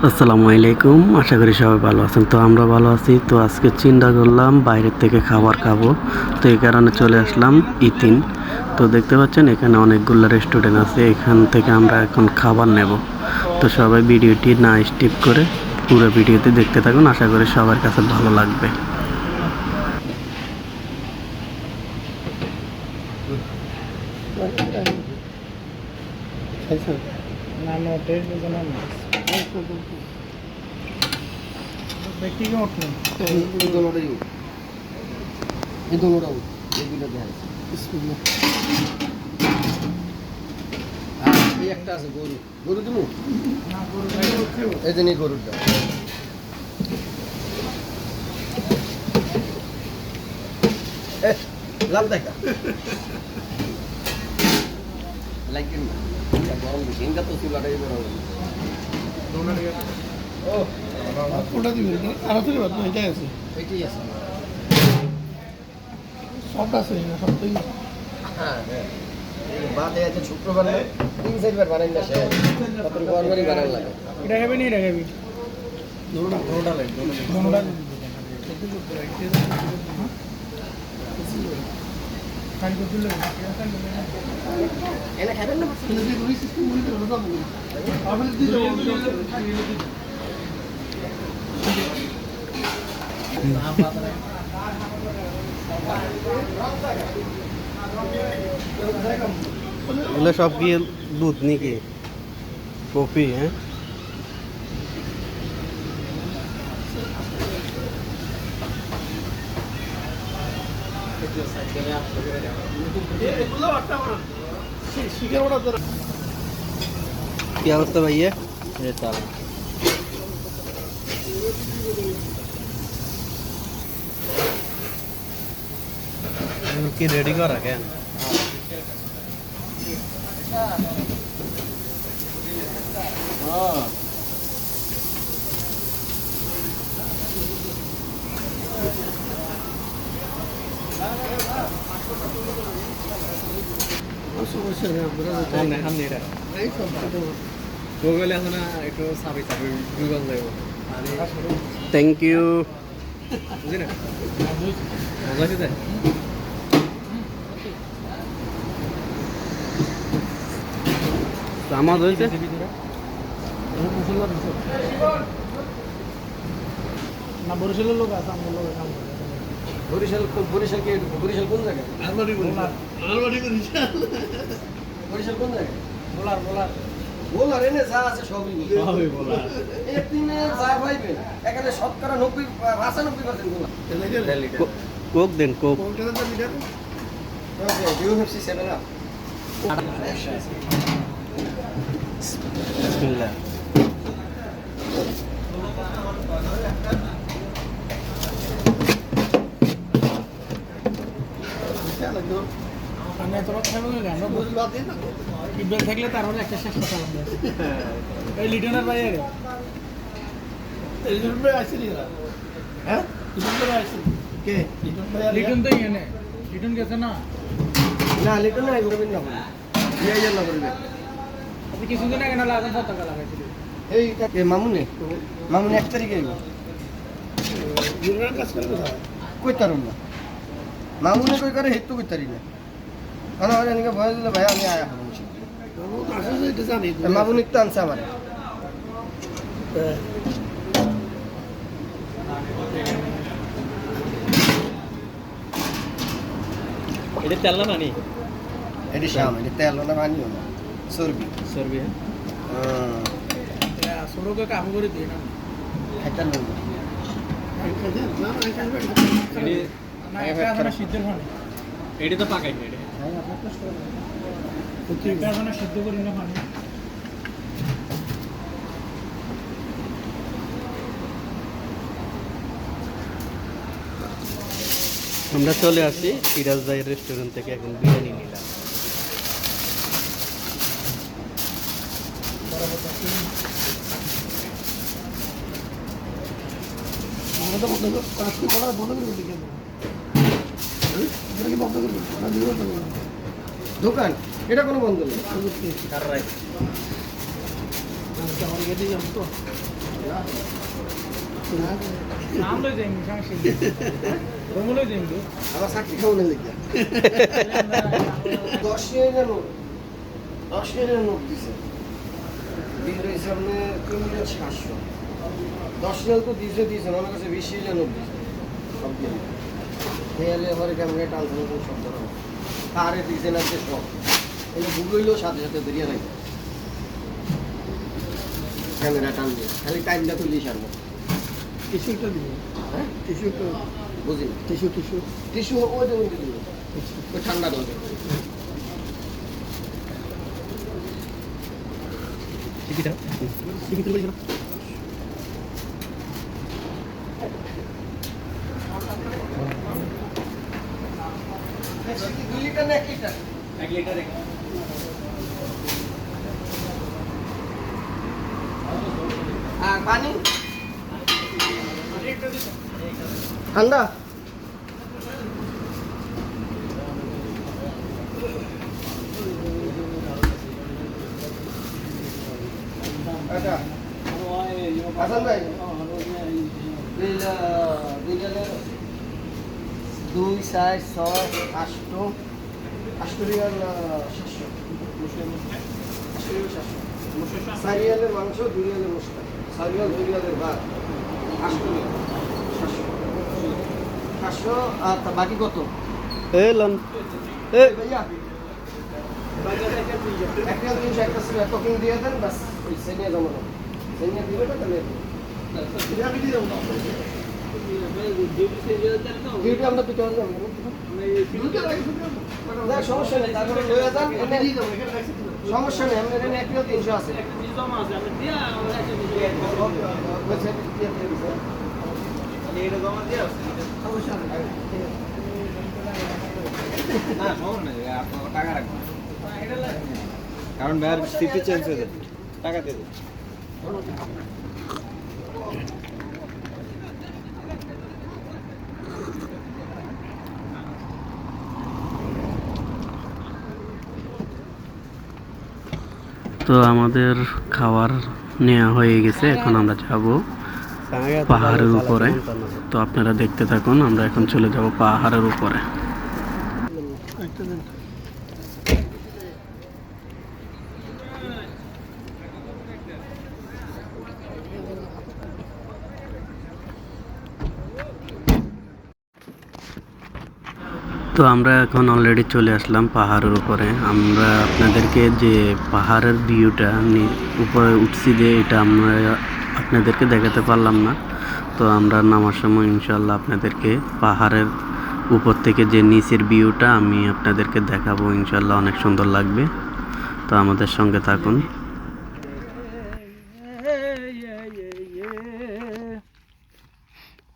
আসসালামু আলাইকুম, আশা করি সবাই ভালো আছেন। তো আমরা ভালো আছি। তো আজকে চিন্তা করলাম বাইরের থেকে খাবার খাবো, তো এই কারণে চলে আসলাম ইতিন। তো দেখতে পাচ্ছেন এখানে অনেকগুলো রেস্টুরেন্ট আছে, এখান থেকে আমরা এখন খাবার নেব। তো সবাই ভিডিওটি না স্কিপ করে পুরো ভিডিওতে দেখতে থাকুন, আশা করি সবার কাছে ভালো লাগবে। একটা আছে গরু গরু দিমু এই যে গরুটা লাভ দেখা লাইকেন না গরম বেশি ইনকা তো চুলাটাই গরম ও কোনটা দিবেন না আর তো বাদ না এটাই আছে এটাই আছে সব আছে না সব তো হ্যাঁ বাদে আছে শুক্রবার না তিন চারবার বানাই না সে কত গরমই বানাই লাগে এটা খাবি না এটা খাবি দোনোটা লাগে দোনোটা খালি করতে লাগে এনে খাবেন না যদি রুই সিস্টেম বলি তো ওটা বলি আপনি দিলে এগুলো সব কি দুধ নাকি কফি? হ্যাঁ, কি অবস্থা ভাইয়া? কি রেডি করা কেন? Thank you. আমার হয়েছে না বরিশালের লোক আছে আমাদের লোক কাম করে বরিশাল বরিশাল কোন জায়গায় বরিশাল কোন জায়গায় বলার এনে যা আছে সবই বলার এতিনে যা পাইবেন এখানে শতকরা 95% বলার কোক দেন, কোক। ডিউ হেপসি 7 আপ বিসমিল্লাহ। আমি এত রাত খাবো না আমরা বুঝতে পারছি না কিডব্যাক থাকলে তার হলে একটা শেষ কথা বলবে এই লিটনের ভাই আরে এই লিটন ভাই আসেনি হ্যাঁ লিটন ভাই আসেনি কে লিটন ভাই লিটন তো এনে লিটন গেছে না না লিটন না করবেন না এই জন্য করবে আপনি কিছুদিন আগে না লাগান পতাকা লাগাইছিল এই মামুনে 1 তারিখে আইব লিটনের কাজ করবে স্যার কই তারুন না মামুনে কই করে হেতু কই তারি না কারণ আমার এদিকে ভয় দিলে ভাই আমি আয়া হবো মামুন একটু আনছে আমার এটা তেল না পানি? এটি শাম এটি তেল না পানিও না চর্বি সরোকে কাম করে দিয়ে না খাইতার নেই না এটা আমরা সিদ্ধের পানি এটা তো পাকাই না। এটা আমরা সিদ্ধ করি না পানি আমরা চলে আসি সিরাজ ভাইয়ের রেস্টুরেন্ট থেকে, এখন বিরিয়ানি নিলাম। দোকান এটা কোনো বন্ধ নেই আমলে যাইনি সমস্যা নেই রমলে যাইনি তো আবার চাকরি খাবো না লিখা 10,000 নোট 10,000 নোট দিছে দিলে সামনে 3,700 10,000 তো দিয়েছে আমার কাছে 20,000 নোট দিছে সব দিয়ে হেয়ালে পরে ক্যামেরা টানছে তো সব ধরো তারে দিছে না যে সব এই ভুলইলো সাথে সাথে বেরিয়ে নাই ক্যামেরা টান দিয়ে খালি টাইমটা তুললি সারবো টিস্যুটা দিন হ্যাঁ টিস্যুটা বুঝি টিস্যু টিস্যু ওই দেবো ওই ঠান্ডা দেবো টিকিটা টিকিট বলি না দুই লিটার না 1 লিটার 1 লিটার আর পানি ঠান্ডা আচ্ছা হাসান ভাই দুই 4 6 8 রিয়াল 700 সারিয়ালের মাংস 2 রিয়ালের মশলা সারিয়াল 2 রিয়ালের ভাত 8 রিয়াল 700 আর তা বাকি কত এলন এই ভাইয়া এক রিয়াল 300 একটা সিরা টকিং দিয়ে দেন বাস ওই সেনিয়া জমানো সেনিয়া দিবে না তাহলে আমি দিয়ে দেবো ডিউটি আমরা দুটো আনলাম না সমস্যা নেই তারপরে লয়ে যান এনে দিয়ে দেবো সমস্যা নেই আমরা এখানে 1 কিলো 300 আছে কারণ ভাইয়ার স্থিতি চেঞ্জ হয়ে যাবে টাকা দিয়ে দেবে তো আমাদের খাবার নেওয়া হয়ে গেছে, এখন আমরা যাব পাহাড়ের উপরে। তো আপনারা দেখতে থাকুন, আমরা এখন চলে যাব পাহাড়ের উপরে। তো আমরা এখন অলরেডি চলে আসলাম পাহাড়ের উপরে। আমরা আপনাদেরকে যে পাহাড়ের ভিউটা উপরে উঠছি যে এটা আমরা আপনাদেরকে দেখাতে পারলাম না। তো আমরা নামার সময় ইনশাল্লাহ আপনাদেরকে পাহাড়ের উপর থেকে যে নিচের ভিউটা আমি আপনাদেরকে দেখাবো, ইনশাল্লাহ অনেক সুন্দর লাগবে। তো আমাদের সঙ্গে থাকুন।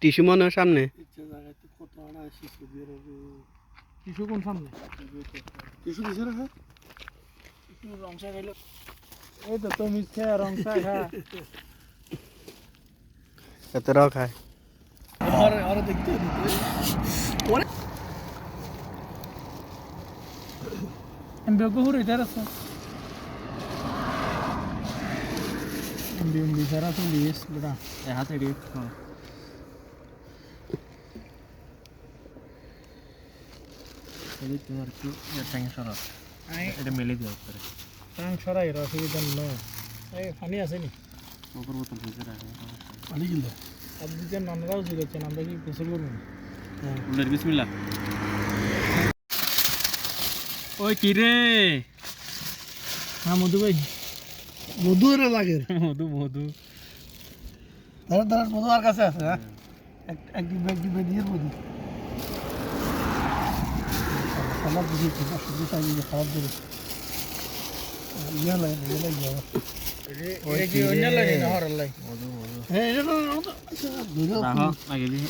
টিস্যু মনে হয় সামনে। টিস্যু কোন সামনে টিস্যু দিছে না হ্যাঁ রং চা খাইলো এই তো তুমি খেয়ে রং চা খা এত রাও খায় আর দেখতে ওরে আমি বেগুহুর এটা রাস্তা আমি বিচারা তো লিস বড়া এ হাতে রে তোমার একটু ট্যাং সরা এটা মেলে দিও করে ট্যাং সরাই অসুবিধা নয় এই পানি আছে নি ওপর বোতল ভেজে রাখো। পানি কিন্তু আপনি যে নানরাও জিরেছেন আমরা কি গোসল করবো উল্লের বিসমিল্লাহ। ওই কি রে হ্যাঁ মধু ভাই মধু রে লাগে মধু মধু দাঁড়া দাঁড়া মধু আর কাছে আছে হ্যাঁ এক ডিব্বা দিয়ে মধু খাবার দিয়ে শুধু চাই খাবার দিয়ে ইয়া লাগে যাওয়া এটা কি অন্য লাগে না হরার লাগে মধু মধু হ্যাঁ এটা তো আচ্ছা রাখো আগে দিয়ে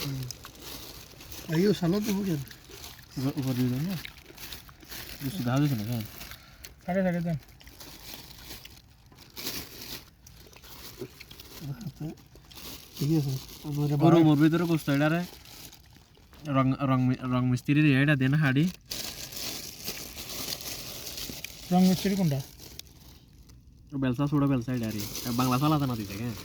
আইও সালাদ দেবো কেন উপর দিয়ে দেন না বেশি দাও দিছ না কেন সাড়ে দেন ঠিক আছে ওর ভিতরে কষ্ট এটা রে রং রং রং মিস্ত্রি এটা দেন হাড়ি রং মিস্ত্রি কোনটা বেলসা ছোট বেলসা এটা রে বাংলা চালাতে না দিতে হ্যাঁ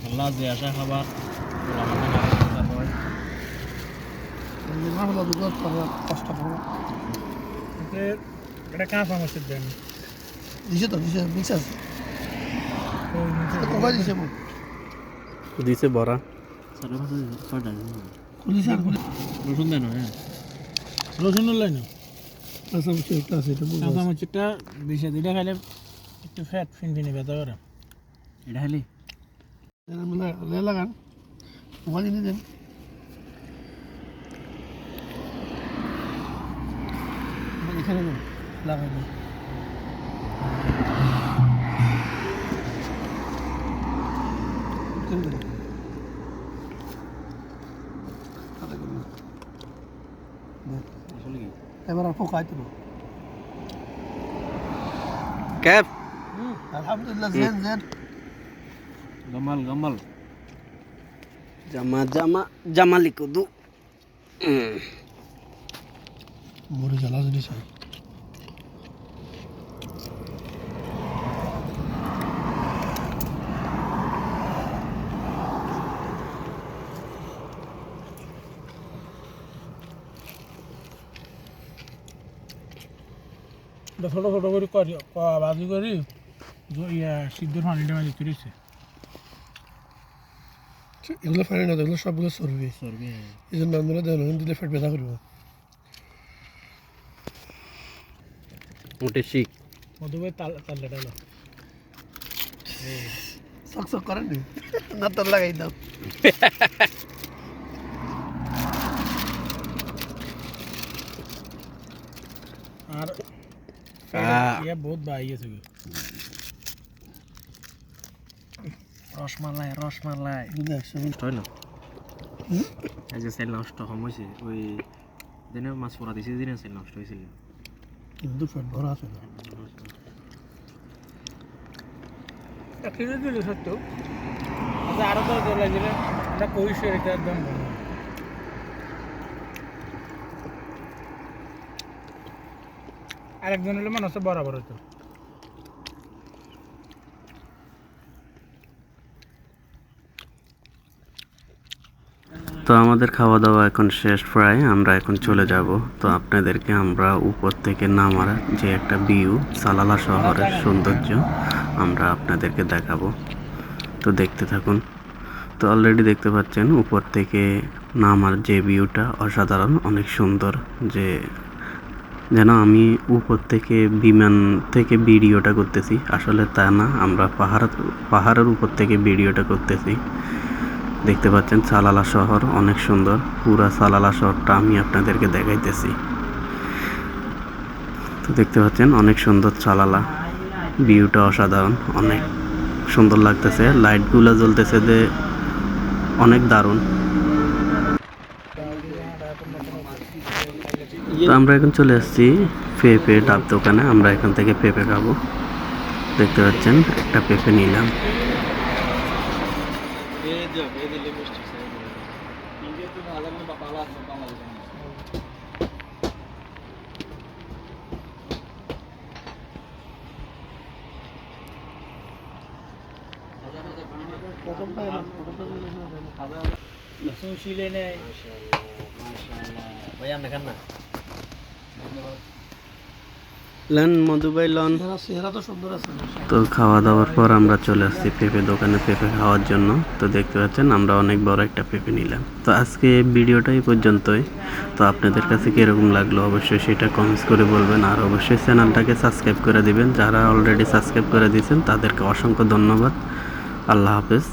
আল্লাহ যে আসা খাবার কষ্ট করবো এটা কাঁচা মাছের দেন দিছে তো দিছে মিক্স আছে কবাই দিছে দিছে বড়া রসুন দেন হ্যাঁ রসুন লাই না কাঁচা মাছ একটা আছে কাঁচা মাছটা দিছে দুইটা খাইলে একটু ফ্যাট ফিনফিনে ব্যথা করে এটা খাইলে লাগান ওখানে নিয়ে দেন এখানে লাগাই দিন এবার আর পোকা আইতে ক্যাপ আলহামদুলিল্লাহ জেন জেন Gamal, gamal. জামালি কুদু মরে জ্বালা জিনিস ছোট ছোট করে করি বাজি করি ইয়া সিদ্ধর পানিটা মাঝে তুলেছে এগুলো পানি না এগুলো সবগুলো সরবে এই জন্য আমরা দেওয়া দিলে ফেট ব্যথা করবো মোটে শিখ মধুবাই তাল্লে ডালো শক শক করেন নি না তোর লাগাই দাও আর ইয়ে বহুত বাই গেছে রসমালাই রসমালাই হয় না এই যে সেল নষ্ট কম হয়েছে ওই দিনে মাছ পড়া দিয়েছে দিনে সেল নষ্ট হয়েছিল কিন্তু ফেট ভরা আছে না একটু দিলে সত্য আচ্ছা আরো তো দৌড়াই দিলে আমরা কইছি এটা একদম ভালো আরেকজন হলে মানুষ বরাবর হতো তো আমাদের খাওয়া দাওয়া এখন শেষ প্রায় আমরা এখন চলে যাব তো আপনাদেরকে আমরা উপর থেকে নামার যে একটা ভিউ সালালা শহরের সৌন্দর্য আমরা আপনাদেরকে দেখাবো তো দেখতে থাকুন তো অলরেডি দেখতে পাচ্ছেন উপর থেকে নামার যে ভিউটা অসাধারণ অনেক সুন্দর যে যেন আমি উপর থেকে বিমান থেকে ভিডিওটা করতেছি আসলে তা না আমরা পাহাড়ের উপর থেকে ভিডিওটা করতেছি দেখতে পাচ্ছেন সালালা শহর অনেক সুন্দর পুরা সালালা শহরটা আমি আপনাদেরকে দেখাইতেছি তো দেখতে পাচ্ছেন অনেক সুন্দর সালালা ভিউটা অসাধারণ অনেক সুন্দর লাগতেছে লাইটগুলো জ্বলতেছে যে অনেক দারুণ তো আমরা এখন চলে আসছি পেঁপে ডাব দোকানে আমরা এখান থেকে পেঁপে খাবো দেখতে পাচ্ছেন একটা পেঁপে নিলাম লন মধুবাই লন চেহারা তো সুন্দর আছে তো খাওয়া দাওয়ার পর আমরা চলে আসছি পেঁপে দোকানে পেঁপে খাওয়ার জন্য তো দেখতে পাচ্ছেন আমরা অনেক বড় একটা পেঁপে নিলাম তো আজকে ভিডিওটা এই পর্যন্তই তো আপনাদের কাছে কীরকম লাগলো অবশ্যই সেটা কমেন্টস করে বলবেন আর অবশ্যই চ্যানেলটাকে সাবস্ক্রাইব করে দিবেন যারা অলরেডি সাবস্ক্রাইব করে দিয়েছেন তাদেরকে অসংখ্য ধন্যবাদ আল্লাহ হাফেজ